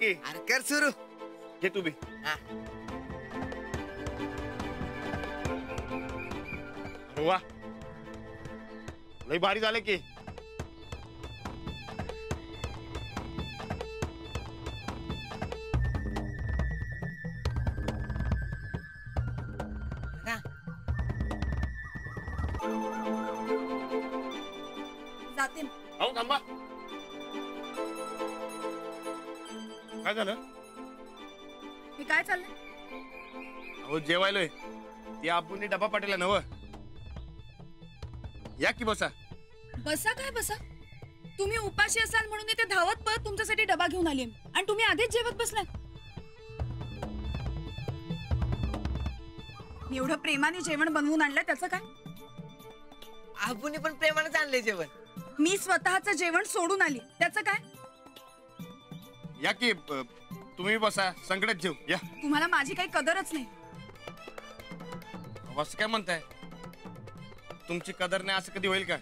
की अरे कर सुरू. घे तू बी. वा लई भारी झाले की. जाते. अहो थांबा. काय झालं? हे काय चाललंय? अहो जेवायलोय. ती आबूंनी डबा पाठवला नव. या की बसा. बसा काय बसा? तुम्ही उपाशी असाल म्हणून इथे धावत पळत तुमच्यासाठी डबा घेऊन आली आणि तुम्ही आधीच जेवत बसलाय. मी एवढं प्रेमाने जेवण बनवून आणलं त्याचं काय? आबूने पण प्रेमानेच आणले जेवण. मी स्वतःचं जेवण सोडून आली त्याचं काय? या की तुम्ही बसा. संकटात जेव या. तुम्हाला माझी काही कदरच नाही. असं काय म्हणताय? तुमची कदर नाही असं कधी होईल का?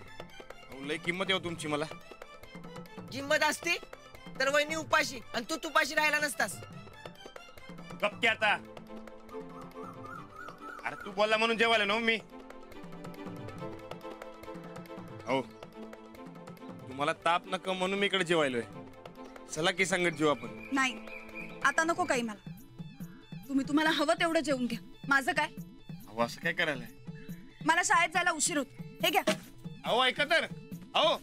लई किंमत येऊ तुमची मला. किंमत असती तर वहिनी उपाशी आणि तू तुपाशी राहिला नसतास. गप्पी आता. अरे तू बोलला म्हणून जेवायला ना मी. हो तुम्हाला ताप नका म्हणून मी इकडे जेवायलोय. चला की संगत जेवू आपण. नाही आता नको काही मला. तुम्हाला हवं तेवढं जेवून घ्या. माझं काय? अहो असं काय करायला? मला शाळेत जायला उशीर होत. हे घ्या. अहो ऐका तर. अहो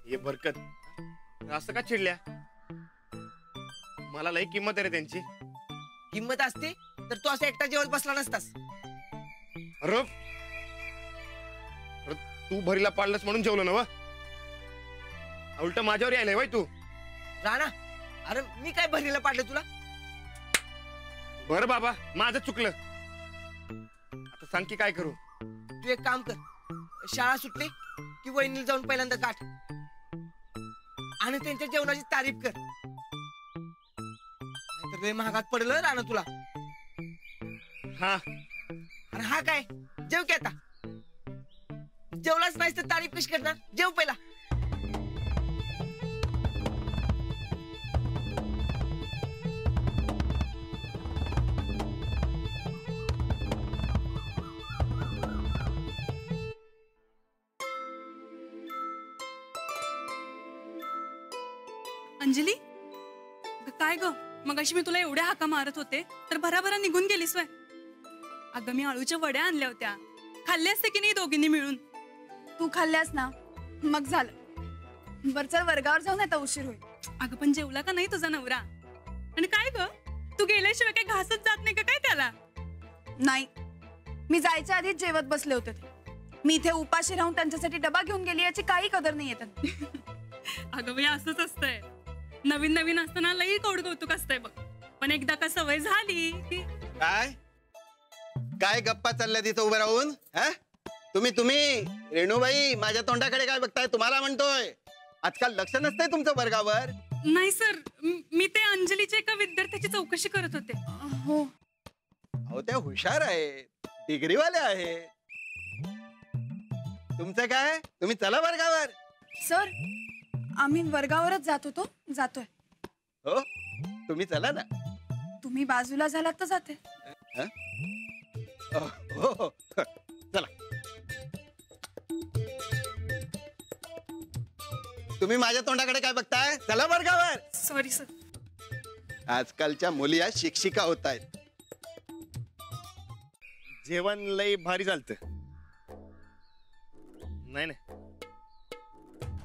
ये बरकत असं का चिडल्या? मला लई किंमत आहे रे त्यांची. किंमत असते तर तू असं एकटा जेवत बसला नसतास. अरे तू भरीला पाडलंस म्हणून जेवलो ना? उलट माझ्यावर यायलाय वय तू. राणा अरे मी काय भरीला पाडलं तुला? बर बाबा माझं चुकलं. आता सांग की काय करू? तू एक काम कर. शाळा सुटली की वहिनीला जाऊन पहिल्यांदा गाठ आणि त्यांच्या जेवणाची तारीफ कर. नाहीतर लय महागात पडलं राणा तुला. हा अरे हा काय जेव की आता. जेवलाच नाहीस तर तारीफ कशी करणार? जेव पहिला. अंजली काय ग? मगाशी मी तुला एवढ्या हाका मारत होते तर भराभरा निघून गेलीस वय. अगं मी आळूच्या वड्या आणल्या होत्या. खाल्ले असते की नाही दोघींनी मिळून? तू खाल्ल्यास ना मग झालं. बर चल वर्गावर जाऊन आता उशीर होईल. अगं पण जेवला का नाही तुझा नवरा? आणि काय ग तू गेल्याशिवाय काही घासच जात नाही का काय त्याला? नाही मी जायच्या आधीच जेवत बसले होते ते. मी इथे उपाशी राहून त्यांच्यासाठी डबा घेऊन गेली याची काही कदर नाही येत. अगं बाई असंच असतंय. नवीन नवीन असताना लई कौड कौतुक असतंय बघ. पण एकदा का सवय झाली की काय काय गप्पा चालल्या तिथं उभं राहून? तुम्ही रेणूबाई माझ्या तोंडाकडे काय बघताय? तुम्हाला म्हणतोय आजकाल लक्ष नसतंय तुमचं वर्गावर. नाही सर मी ते अंजलीच्या एका विद्यार्थ्याची चौकशी करत होते. हो अहो त्या हुशार आहेत, डिग्रीवाल्या आहेत. तुमचं काय? तुम्ही चला वर्गावर. सर आम्ही वर्गावरच जात होतो. जातोय. हो तुम्ही चला ना. तुम्ही बाजूला झालात तर जाते. हो चला. तुम्ही माझ्या तोंडाकडे काय बघताय? चला वर्गावर. Sorry sir. आजकालच्या मुली या शिक्षिका होत आहेत. जेवण लई भारी झालत. नाही नाही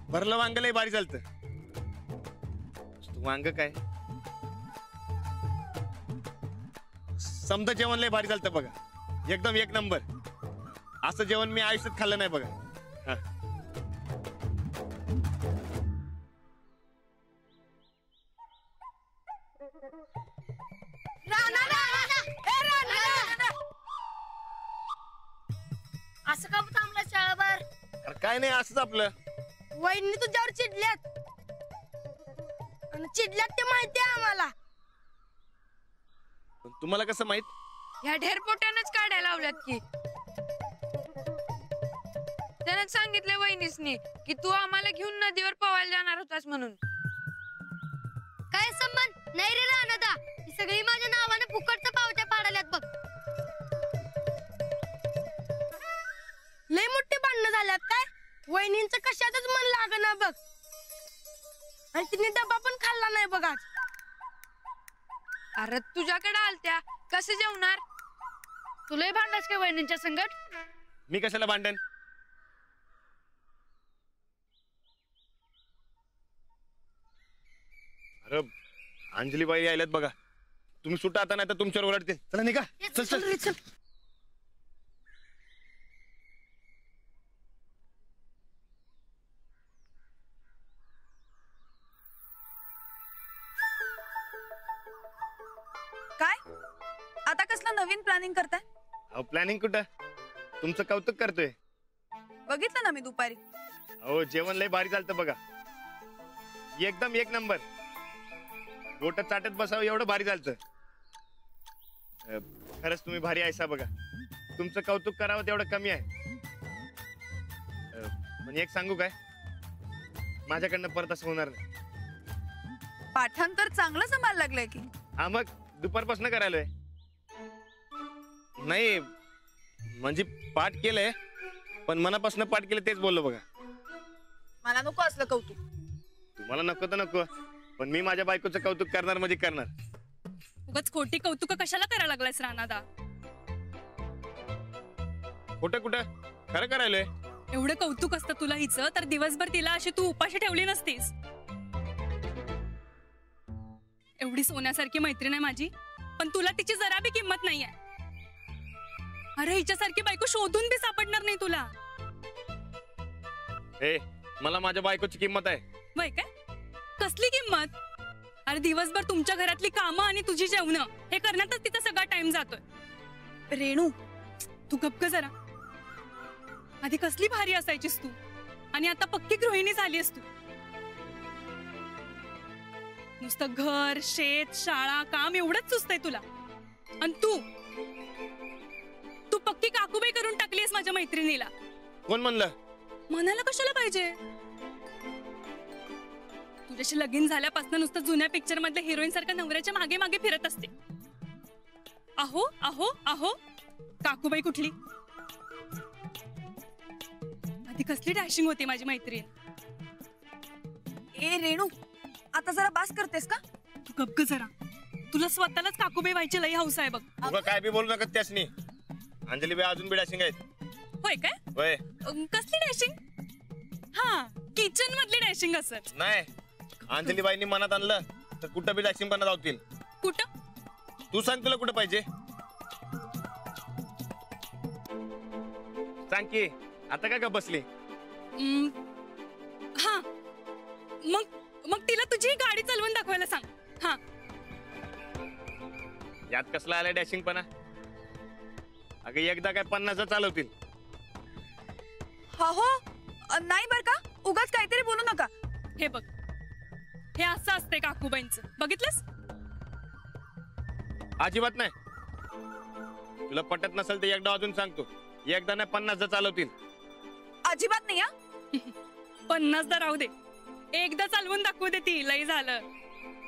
भरलं वांग लई भारी झालत. वांग काय समजा जेवण लई भारी झालत बघा. एकदम एक नंबर. असं जेवण मी आयुष्यात खाल्लं नाही बघा. असं का थांबला शाळाभर? काय नाही असंच आपलं वहिनी तुझ्यावर चिडल्यात आणि चिडल्यात ते माहिती आहे आम्हाला. पण तुम्हाला कसं माहित? ह्या ढेरपोट्यानंच काढायला लावल्यात की. त्यानं सांगितलं वहिनीसनी की तू आम्हाला घेऊन नदीवर पवायला जाणार होतास म्हणून. काय संबंध नाही रे रानदा. ही सगळी माझ्या नावाने फुकटचं पावत्या पाडाल्यात बघ. लय मोठे भांडणं झाल्यात काय. वहिनींचं कशातच मन लागना बघ. आणि तिने डबा पण खाल्ला नाही बघ आज. अरे तुझ्याकडे आलत्या कसे जेवणार? तुलाही भांडास का वहिनींच्या संगट? मी कशाला भांडण? अरे अंजलीबाई आल्यात बघा. तुम्ही सुटा आता नाही तर तुमच्यावर ओरडते. चला निघा. चल चल. काय आता कसलं नवीन प्लॅनिंग करताय? अहो प्लॅनिंग कुठं? तुमचं कौतुक करतोय. बघितलं ना मी दुपारी. अहो जेवण लय भारी चालतं बघा. एकदम एक नंबर. बोट चाटत बसावं एवढं भारी चालतं. खरंच तुम्ही भारी आहेसा बघा. तुमचं कौतुक करावं तेवढं कमी आहे. पण एक सांगू काय, माझ्याकडनं परत असं होणार नाही. पाठांतर चांगलं जमायला लागलंय की. हा मग दुपारपासून करायलोय. नाही म्हणजे पाठ केलंय पण मनापासून पाठ केलं तेच बोललो बघा. मला नको असलं कौतुक. तुम्हाला नको तर नको पण मी माझ्या बायकोचं कौतुक करणार म्हणजे करणार. उगाच खोटी कौतुक कशाला करायला लागलायस रानादा? कुठं कुठं खरं करायलोय. एवढं कौतुक असतं तुला हिचं तर दिवसभर तिला अशी तू उपाशी ठेवली नसतीस. एवढी सोन्यासारखी मैत्रीण आहे माझी पण तुला तिची जरा बी किंमत नाहीये. अरे हिच्यासारखी बायको शोधून बी सापडणार नाही तुला. ए मला माझ्या बायकोची किंमत आहे. वय काय? कसली किंमत? अरे दिवसभर तुमच्या घरातली कामं आणि तुझी जेवण हे करण्यातच तिचा सगळा टाइम जातोय. रेणू तू गप्प कर जरा. आधी कसली भारी असायचीस तू आणि आता पक्की गृहिणी झालीस तू. नुसतं घर शेत शाळा काम एवढंच सुचतंय तुला. आणि तू पक्की काकूबाई करून टाकलीस माझ्या मैत्रिणीला. कोण म्हणलं? म्हणायला कशाला पाहिजे? तुझ्याशी लगीन झाल्यापासून नुसतं जुन्या पिक्चर मधल्या हिरोईन सारखं नवऱ्याच्या मागे मागे फिरत असते. अहो अहो अहो काकूबाई कुठली? आधी कसली डॅशिंग होती माझी मैत्रीण. ए रेणू आता जरा बास करतेस का? तू गप्प जरा. तुला स्वतःलाच काकूबाई व्हायची लई हौस आहे बग. तुला काय बी बोलू नका त्यासनी. अंजलीबाई अजून बी डॅशिंग आहेत. होय काय? होय. कसली डॅशिंग? हा किचन मधली डॅशिंग असत. नाही अंजलीबाईंनी मनात आणलं तर कुठं बी डॅशिंग पण जावतील. कुठं? तू सांग तुला कुठं पाहिजे. सांग की आता काय का बसली. हा मग तिला तुझी गाडी चालवून दाखवायला सांग. हा यात कसला आलाय डॅशिंग पणा. अगं एकदा काय 50 चालवतील. हो नाही बर का उगाच काहीतरी बोलू नका. हे बघ हे असं असतंय काकूबाईंचं बघितलंस. अजिबात नाही. तुला पटत नसेल तर एकदा अजून सांगतो. एकदा नाही 50 चालवतील. अजिबात नाही. 50 राहू दे. एकदा चालवून दाखवू दे ती. लई झालं.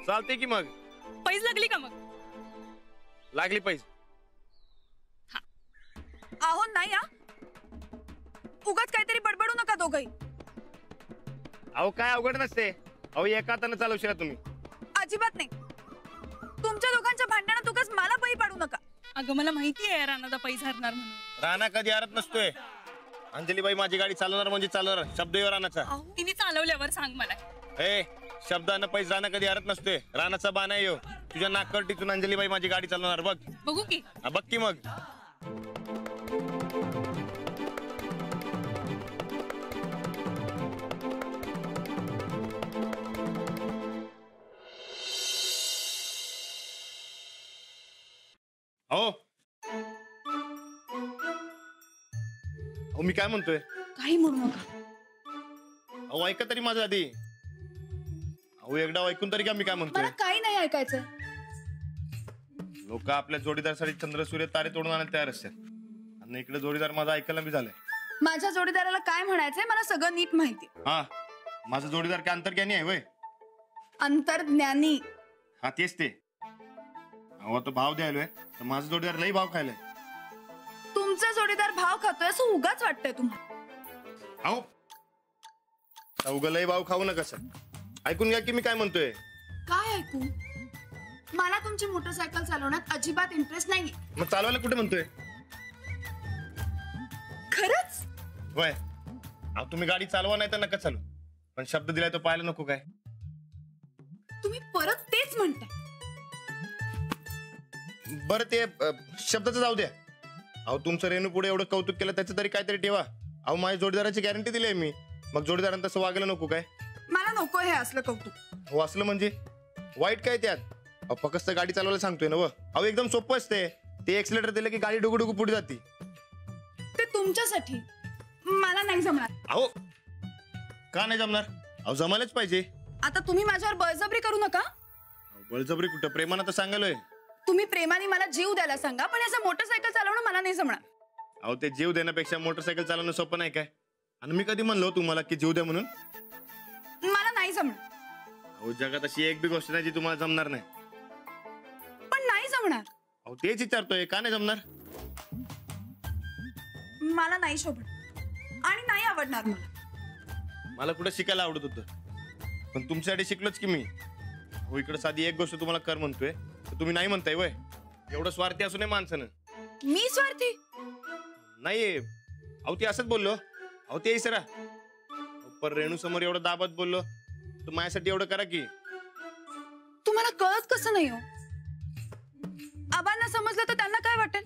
चालते की मग. पैस लागली का? मग लागली पैस. अहो नाही उगाच काहीतरी बडबडू नका दोघही. अहो काय अवघड नसते. अहो एका हाताने चालवशील तुम्ही. अजिबात नाही. तुमच्या दोघांच्या भांडणात उगाच मला बळी पाडू नका. अगं मला माहिती आहे राणादा पैस हरणार म्हणून. राणा कधी हरत नसतोय. अंजलीबाई माझी गाडी चालवणार म्हणजे चालवणार. शब्द येऊ राणाचा. तिने चालवल्यावर सांग मला. ए शब्दानं पैस राणा कधी हरत नसतोय. राणाचा बाणा येऊ. तुझ्या नाकवर टिचून अंजलीबाई माझी गाडी चालवणार. बघ बघू की. बघ की मग. हो मी काय म्हणतोय. काही म्हणू नका. अहो ऐका तरी माझं आधी. अहो एकदा ऐकून तरी का मी काय म्हणतोय. मला काही नाही ऐकायचं. लोक आपल्या जोडीदारासाठी चंद्र सूर्य तारे तोडून आणायला तयार असतात आणि इकडे जोडीदार माझा ऐकायला बी झालाय. माझ्या जोडीदाराला काय म्हणायचंय मला सगळं नीट माहिती. हा माझा जोडीदार काय अंतर्ज्ञानी आहे वय. अंतर्ज्ञानी. हा तेच ते. अहो तो भाव द्यायलोय तर माझा जोडीदार लई भाव खायलाय. तुमचा जोडीदार भाव खातोय असं उगाच वाटतंय तुम्हाला. अहो उगा लई भाव खाऊ नका सर. ऐकून घ्या की मी काय म्हणतोय. काय ऐकू. मला तुमची मोटरसायकल चालवण्यात अजिबात इंटरेस्ट नाहीये. मग चालवायला कुठे म्हणतोय. खरंच. वय अहो तुम्ही गाडी चालवा नाही तर नका चालू पण शब्द दिलाय तो पाहायला नको काय. तुम्ही परत तेच म्हणताय. बरं ते शब्दाचं जाऊ द्या. अहो तुमचं रेणू पुढे एवढं कौतुक केलं त्याचं तरी काहीतरी ठेवा. अहो माझ्या जोडीदाराची गॅरंटी दिली आहे मी. मग जोडीदारांना तसं वागायला नको काय. मला नको हे असलं कौतुक. हो असलं म्हणजे वाईट काय त्यात. अहो फक्त गाडी चालवायला सांगतोय ना व. अहो एकदम सोपं असते. ते एक्सिलेटर दिलं की गाडी डुगू डुगू पुढे जाते. ते तुमच्यासाठी. मला नाही जमणार. अहो का नाही जमणार. अहो जमायलाच पाहिजे. आता तुम्ही माझ्यावर बळजबरी करू नका. बळजबरी कुठं प्रेमानं तर सांगायलोय. तुम्ही प्रेमाने मला जीव द्यायला सांगा पण असं मोटरसायकल चालवणं मला नाही जमणार. अहो ते जीव देण्यापेक्षा मोटरसायकल चालवणं सोपं नाही काय. आणि मी कधी म्हणलो तुम्हाला की जीव द्या म्हणून. मला नाही जमणार. अहो जगात अशी एक बी गोष्ट नाही जी तुम्हाला जमणार नाही. पण नाही जमणार. अहो तेच विचारतोय का नाही जमणार. मला नाही शोभणार आणि नाही आवडणार मला. मला कुठं शिकायला आवडत होतं पण तुमच्यासाठी शिकलोच की मी. हो इकडे साधी एक गोष्ट तुम्हाला कर म्हणतोय तर तुम्ही नाही म्हणताय वय. एवढं स्वार्थी असू नये माणसानं. मी स्वार्थी नाही. अहो ते असंच बोललो. अहो ते इसरा पर रेणू समोर एवढं दाबत बोललो तर माझ्यासाठी एवढं करा की. तुम्हाला कळत कसं नाही हो. आबांना समजलं तर त्यांना काय वाटेल.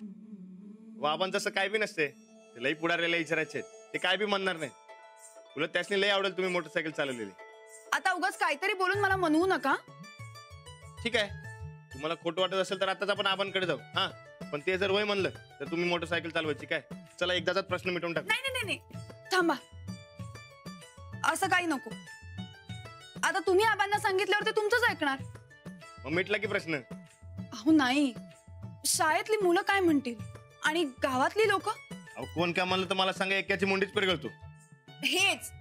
बाबांचं असं काय बी नसते. ते लई पुढाऱ्याला विचारायचे ते काय बी म्हणणार नाही. तुला त्यासनी लई आवडेल तुम्ही मोटरसायकल चालवलेली. आता उगाच काहीतरी बोलून मला म्हणवू नका. ठीक आहे तुम्हाला खोटं वाटत असेल तर आताच आपण आबांकडे जाऊ. हा पण ते जर वय म्हणलं तर तुम्ही मोटरसायकल चालवायची काय. चला एकदाचाच प्रश्न मिटवून टाक. नाही नाही नाही थांबा. असं काही नको. आता तुम्ही आबांना सांगितल्यावर ते तुमचंच ऐकणार. मग मिटला की प्रश्न. अहो नाही. शाळेतली मुलं काय म्हणतील आणि गावातली लोक. अहो कोण काय म्हणलं तर मला सांगा एकाची मुंडीच पेरगळतो. हेच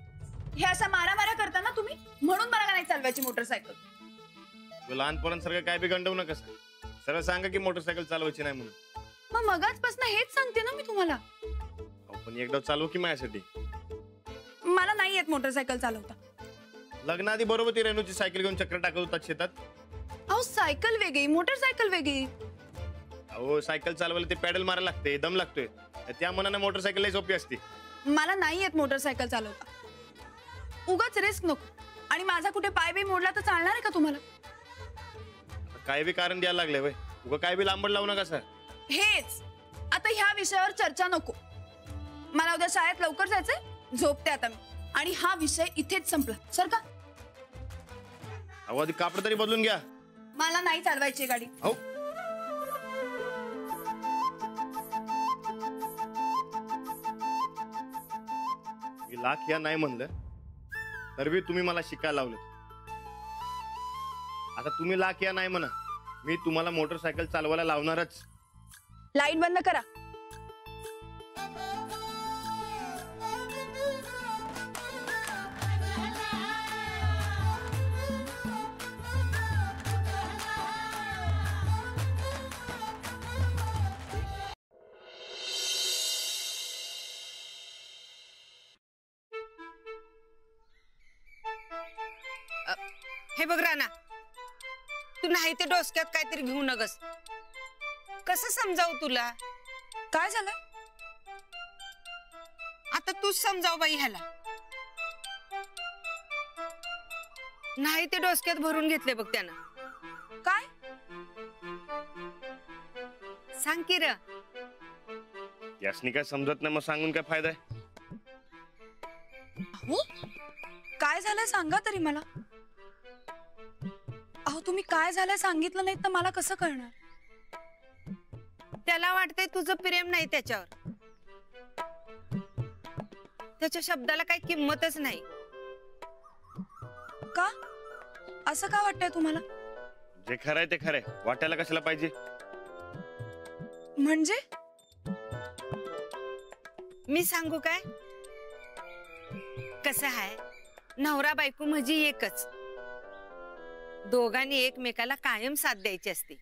हे अशा मारामाऱ्या करता ना तुम्ही म्हणून मला नाही चालवायची मोटरसायकल. लहानपणासारखं काय बी गंडवू नका. सरळ सांगा की मोटरसायकल चालवायची नाही म्हणून. मग मगाचपासून हेच सांगते ना मी तुम्हाला. पण एकदा चालवू की माझ्यासाठी. मला नाही येत मोटरसायकल चालवता. लग्नाआधी बरोबर ती रेणूची सायकल घेऊन चक्र टाकत होतात शेतात. अहो सायकल वेगळी मोटरसायकल वेगळी. अहो सायकल चालवायला ते पॅडल मारायला लागते दम लागतोय. त्या मनाने मोटरसायकल लई सोपी असते. मला नाही येत मोटरसायकल चालवता. उगाच रिस्क नको. आणि माझा कुठे पाय बी मोडला तर चालणार आहे का तुम्हाला. काय बी कारण द्यायला लागले वय. उगा काय बी लांबड लावू नका सर. हेच आता ह्या विषयावर चर्चा नको. मला उद्या शाळेत लवकर जायचंय. झोपते आता मी. आणि हा विषय इथेच संपला. सर का अहो आधी कापड तरी बदलून घ्या. मला नाही चालवायची गाडी. अहो लाख या नाही म्हणलं तर बी तुम्ही मला शिकायला लावलं. आता तुम्ही लाख या नाही म्हणा मी तुम्हाला मोटरसायकल चालवायला लावणारच. लाईट बंद करा. हे बघ राणा तू नाही ते डोसक्यात काहीतरी घेऊ नगस. कसं समजावू तुला. काय झालं. आता तूच समजाव बाई ह्याला. नाही ते डोसक्यात भरून घेतले बघ त्यानं. काय सांग की र. यासनी काय समजत नाही मग सांगून काय फायदा आहे. अहो काय झालंय सांगा तरी मला. अहो तुम्ही काय झालंय सांगितलं नाही तर मला कसं कळणार. त्याला वाटतंय तुझं प्रेम नाही त्याच्यावर. त्याच्या शब्दाला काही किंमतच नाही. का? असं का वाटतंय तुम्हाला? जे खरंय ते खरंय, वाटायला कशाला पाहिजे? म्हणजे मी सांगू काय, कसं आहे, नवरा बायको म्हणजे एकच. दोघांनी एकमेकाला कायम साथ द्यायची असते.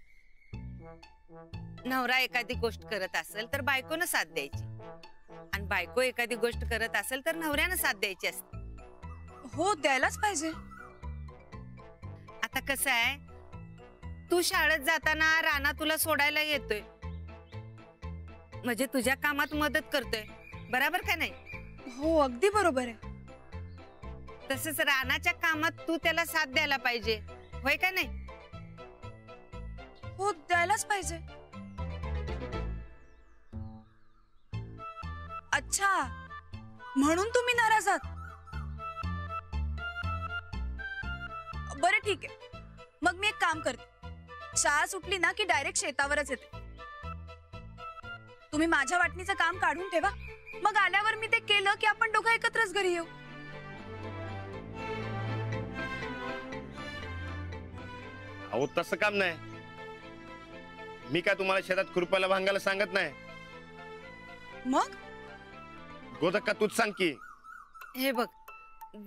नवरा एखादी गोष्ट करत असेल तर बायकोनं साथ द्यायची, आणि बायको एखादी गोष्ट करत असेल तर नवऱ्यानं साथ द्यायची असते. हो, द्यायलाच पाहिजे. आता कसं आहे, तू शाळेत जाताना राणा तुला सोडायला येतोय, म्हणजे तुझ्या कामात मदत करतोय, बरोबर का नाही? हो, अगदी बरोबर आहे. तसंच रानाच्या कामात तू त्याला साथ द्यायला पाहिजे, होय का नाही? हो, द्यायलाच पाहिजे. अच्छा, म्हणून तुम्ही नाराज आहात? बरं ठीक आहे, मग मी एक काम करते. शाळा सुटली ना की डायरेक्ट शेतावरच येते. तुम्ही माझ्या वाटणीचं काम काढून ठेवा, मग आल्यावर मी ते केलं की आपण दोघं एकत्रच घरी येऊ. अहो तसं काम नाही. मी काय तुम्हाला शेतात खुरपायला भांगायला सांगत नाही. मग गोदक्का तूच सांग की. हे बघ,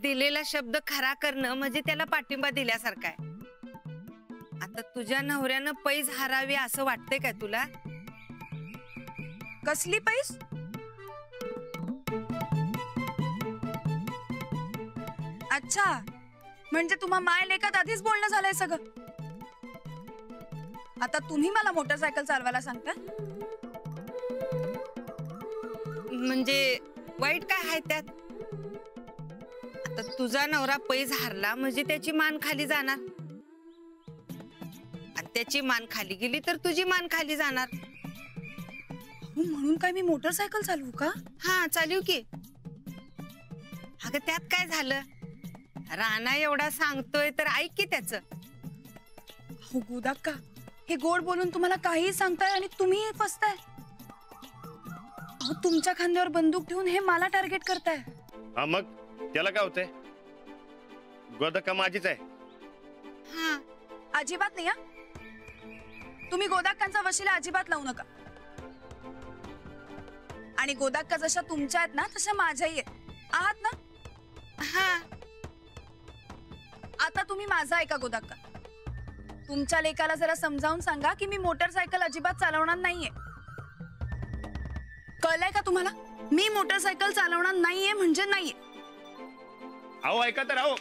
दिलेला शब्द खरा करणं म्हणजे त्याला पाठिंबा दिल्यासारखं आहे. आता तुझ्या नवऱ्यानं पैज हारावी असं वाटतंय का तुला? कसली पैस? अच्छा, म्हणजे तुम्हा माय लेखात आधीच बोलणं झालंय सगळं. आता तुम्ही मला मोटरसायकल चालवायला सांगता? म्हणजे वाईट काय आहे त्यात? आता तुझा नवरा पैज हारला म्हणजे त्याची मान खाली जाणार, आणि त्याची मान खाली गेली तर तुझी मान खाली जाणार. म्हणून काय मी मोटरसायकल चालवू का? हा, चालू की. अगं त्यात काय झालं, राणा एवढा सांगतोय तर ऐक की त्याचं. हो गोदाक्का, हे गोड बोलून तुम्हाला काहीही सांगताय आणि तुम्ही फसताय. अहो, तुमच्या खांद्यावर बंदूक ठेवून हे मला टार्गेट करताय. हा मग त्याला काय होतंय? गोदक्का माझीच आहे. हा, अजिबात नाही. हा, तुम्ही गोदाक्कांचा वशिला अजिबात लावू नका. आणि गोदाक्का जशा तुमच्या आहेत ना तशा माझ्याही आहेत. आहात ना? हा. आता तुम्ही माझा ऐका गोदाक्का. तुमच्या लेकाला जरा समजावून सांगा की मी मोटरसायकल अजिबात चालवणार नाहीये. कळलंय का तुम्हाला? मी मोटरसायकल चालवणार नाहीये म्हणजे नाहीये. अहो ऐका तर. अहो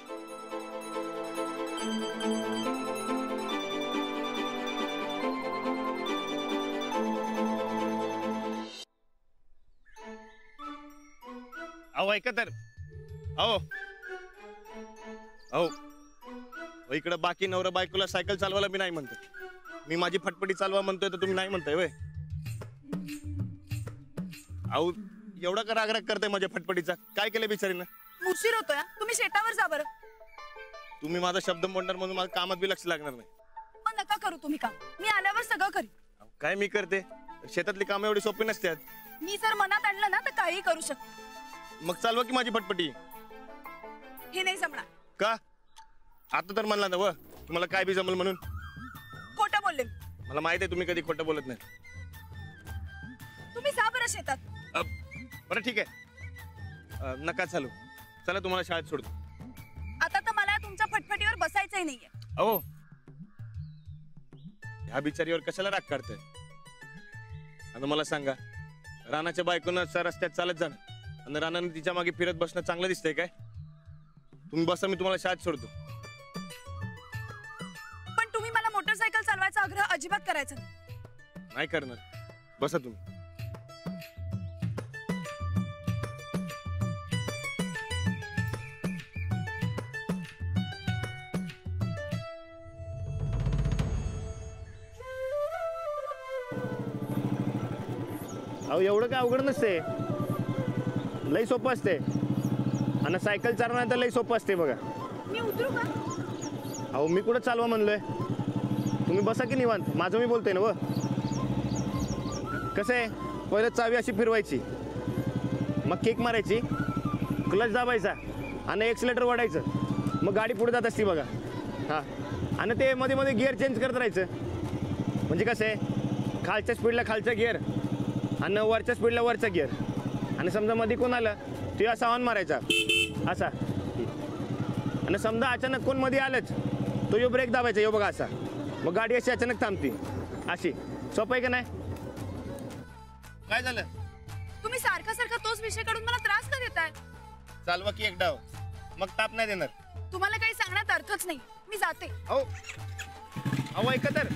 अहो ऐका तर. अहो अहो इकडे बाकी नवरा बायकोला सायकल चालवायला मी नाही म्हणतो. मी माझी फटफटी चालवा म्हणतोय तर तुम्ही नाही म्हणताय वय. अहो एवढा का राग करताय माझ्या फटफटीचा? काय केलं बिचारीनं? उशीर होतोय. तुम्ही शेतावर जा बरं. तुम्ही माझा शब्द मोडणार म्हणून माझ्या कामात बी लक्ष लागणार नाही. मग नका करू तुम्ही काम. मी आल्यावर सगळं करीन. काय मी करते? शेतातली कामं एवढी सोपी नसतात. मी जर मनात आणलं ना तर काही करू शकते. मग चालवा की माझी फटफटी. हे नाही जमणार. का? आता तर म्हणला ना व तुम्हाला काय बी जमल म्हणून. खोटं बोलले. मला माहित आहे तुम्ही कधी खोटं बोलत नाही. तुम्ही जा बरं शेतात. बरं ठीक आहे. नका चालू. चला तुम्हाला शाळेत सोडतो. आता तर मला तुमच्या फटफटीवर बसायचंही नाहीये. अहो ह्या बिचारीवर कशाला राग काढताय? आता मला सांगा, रानाच्या बायकोनं असा रस्त्यात चालत जाणं आणि रानाने तिच्या मागे फिरत बसणं चांगलं दिसतंय काय? तुम्ही बसा, मी तुम्हाला शाळेत सोडतो. पण तुम्ही मला मोटरसायकल चालवायचा आग्रह अजिबात करायचा नाही करणार. बसा तुम्ही. अहो एवढं काय अवघड नसते. लई सोपं असते. आणि सायकल चालवणं तर लई सोपं असते बघा. मी उतरू का? अहो मी कुठं चालवा म्हणलोय? तुम्ही बसा की निवांत. माझं मी बोलतोय ना व. कसं आहे, पहिलं चावी अशी फिरवायची, मग किक मारायची, क्लच दाबायचा आणि एक्सिलेटर वाढायचं. मग गाडी पुढे जात असते बघा. हां, आणि ते मध्ये मध्ये गिअर चेंज करत राहायचं. म्हणजे कसं आहे, खालच्या स्पीडला खालचा गिअर आणि वरच्या स्पीडला वरचा गिअर. आणि समजा मध्ये कोण आलं ते असा ऑन मारायचा असा. आणि समजा अचानक कोण मध्ये आलंच तो यो ब्रेक दाबायचा, यो बघा असा. मग गाडी अशी अचानक थांबते अशी. सोपं आहे का नाही? काय झालं? तुम्ही सारखा सारखा तोच विषय काढून मला त्रास का देताय? चालवा की एक डाव, मग ताप नाही देणार. तुम्हाला काही सांगण्यात अर्थच नाही. मी जाते. अहो ऐका तर.